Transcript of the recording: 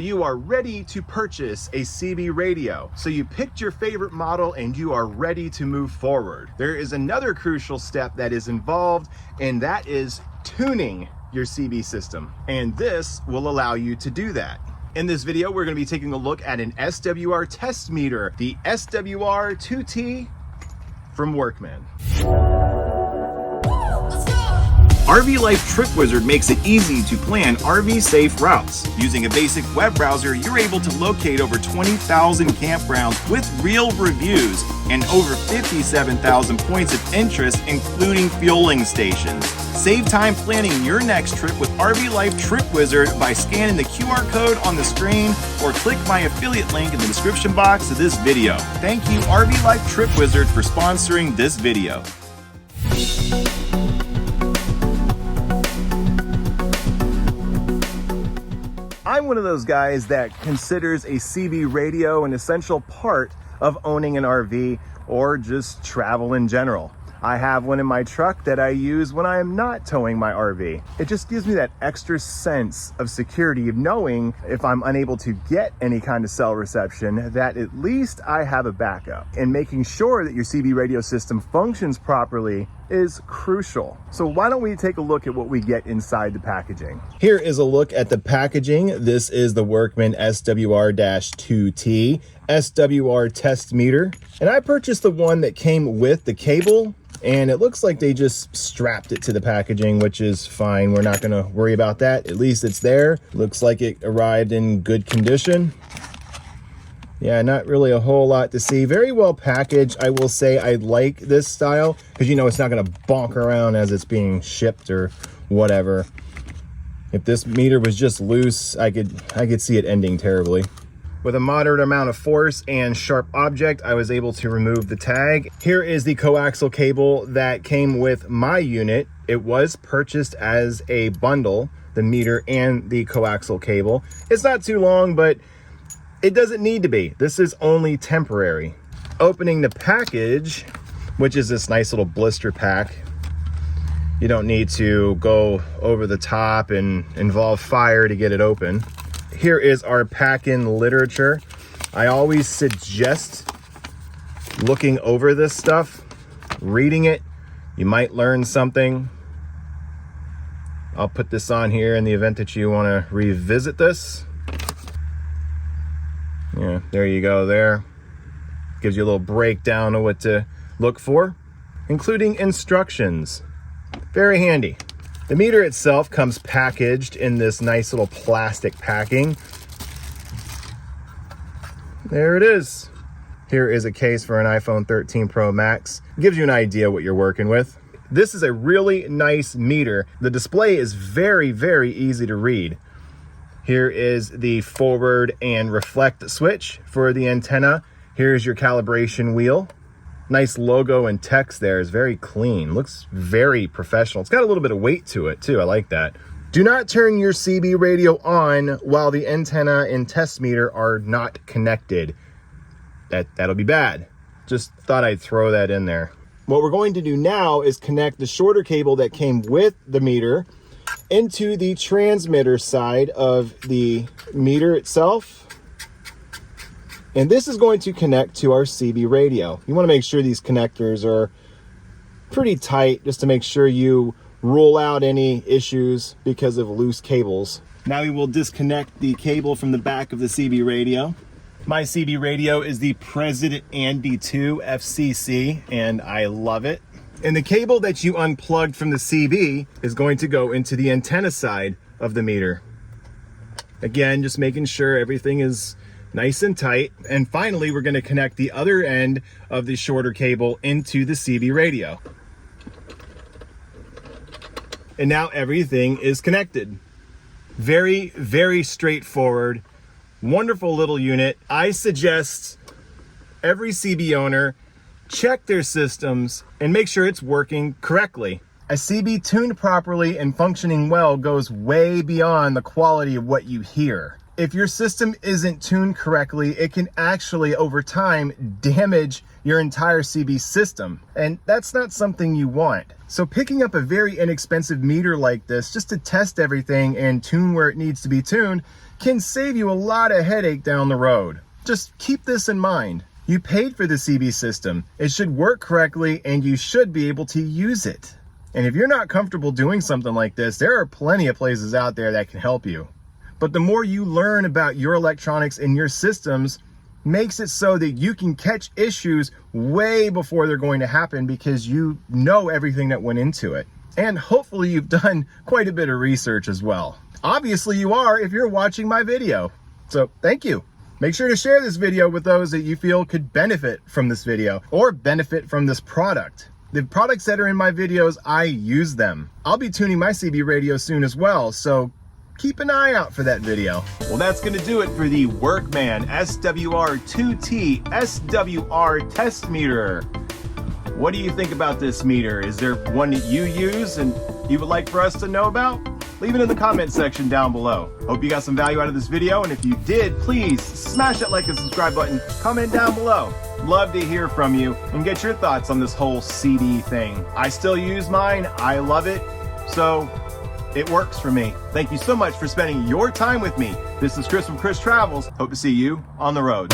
You are ready to purchase a CB radio. So you picked your favorite model and you are ready to move forward. There is another crucial step that is involved, and that is tuning your CB system. And this will allow you to do that. In this video, we're going to be taking a look at an SWR test meter, the SWR-2T from Workman. RV Life Trip Wizard makes it easy to plan RV safe routes. Using a basic web browser, you're able to locate over 20,000 campgrounds with real reviews and over 57,000 points of interest, including fueling stations. Save time planning your next trip with RV Life Trip Wizard by scanning the QR code on the screen or click my affiliate link in the description box of this video. Thank you, RV Life Trip Wizard, for sponsoring this video. I'm one of those guys that considers a CB radio an essential part of owning an RV or just travel in general. I have one in my truck that I use when I am not towing my RV. It just gives me that extra sense of security of knowing if I'm unable to get any kind of cell reception, that at least I have a backup. And making sure that your CB radio system functions properly is crucial. So why don't we take a look at what we get inside the packaging. Here is a look at the packaging. This is the Workman SWR-2T SWR test meter. And I purchased the one that came with the cable, and it looks like they just strapped it to the packaging, which is fine. We're not gonna worry about that. At least it's there. Looks like it arrived in good condition. Yeah, not really a whole lot to see. Very well packaged. I will say I like this style because, you know, it's not gonna bonk around as it's being shipped or whatever. If this meter was just loose, I could see it ending terribly. With a moderate amount of force and sharp object, I was able to remove the tag. Here is the coaxial cable that came with my unit. It was purchased as a bundle, the meter and the coaxial cable. It's not too long, but it doesn't need to be. This is only temporary. Opening the package, which is this nice little blister pack. You don't need to go over the top and involve fire to get it open. Here is our pack-in literature. I always suggest looking over this stuff, reading it. You might learn something. I'll put this on here in the event that you want to revisit this. Yeah, there you go there. Gives you a little breakdown of what to look for, including instructions. Very handy. The meter itself comes packaged in this nice little plastic packing. There it is. Here is a case for an iPhone 13 Pro Max. Gives you an idea what you're working with. This is a really nice meter. The display is very, very easy to read. Here is the forward and reflect switch for the antenna. Here's your calibration wheel. Nice logo and text there, is very clean. Looks very professional. It's got a little bit of weight to it too. I like that. Do not turn your CB radio on while the antenna and test meter are not connected. That'll be bad. Just thought I'd throw that in there. What we're going to do now is connect the shorter cable that came with the meter into the transmitter side of the meter itself. And this is going to connect to our CB radio. You want to make sure these connectors are pretty tight just to make sure you rule out any issues because of loose cables. Now we will disconnect the cable from the back of the CB radio. My CB radio is the President Andy 2 FCC, and I love it. And the cable that you unplugged from the CB is going to go into the antenna side of the meter. Again, just making sure everything is nice and tight. And finally, we're going to connect the other end of the shorter cable into the CB radio. And now everything is connected. Very, very straightforward. Wonderful little unit. I suggest every CB owner check their systems and make sure it's working correctly. A CB tuned properly and functioning well goes way beyond the quality of what you hear. If your system isn't tuned correctly, it can actually, over time, damage your entire CB system. And that's not something you want. So picking up a very inexpensive meter like this, just to test everything and tune where it needs to be tuned, can save you a lot of headache down the road. Just keep this in mind. You paid for the CB system. It should work correctly and you should be able to use it. And if you're not comfortable doing something like this, there are plenty of places out there that can help you. But the more you learn about your electronics and your systems, makes it so that you can catch issues way before they're going to happen because you know everything that went into it. And hopefully you've done quite a bit of research as well. Obviously you are if you're watching my video. So thank you. Make sure to share this video with those that you feel could benefit from this video or benefit from this product. The products that are in my videos, I use them. I'll be tuning my CB radio soon as well, so keep an eye out for that video. Well, that's gonna do it for the WORKMAN SWR-2T SWR test meter. What do you think about this meter? Is there one that you use and you would like for us to know about? Leave it in the comment section down below. Hope you got some value out of this video, and if you did, please smash that like and subscribe button, comment down below. Love to hear from you and get your thoughts on this whole CD thing. I still use mine, I love it, so it works for me. Thank you so much for spending your time with me. This is Chris from Chris Travels. Hope to see you on the road.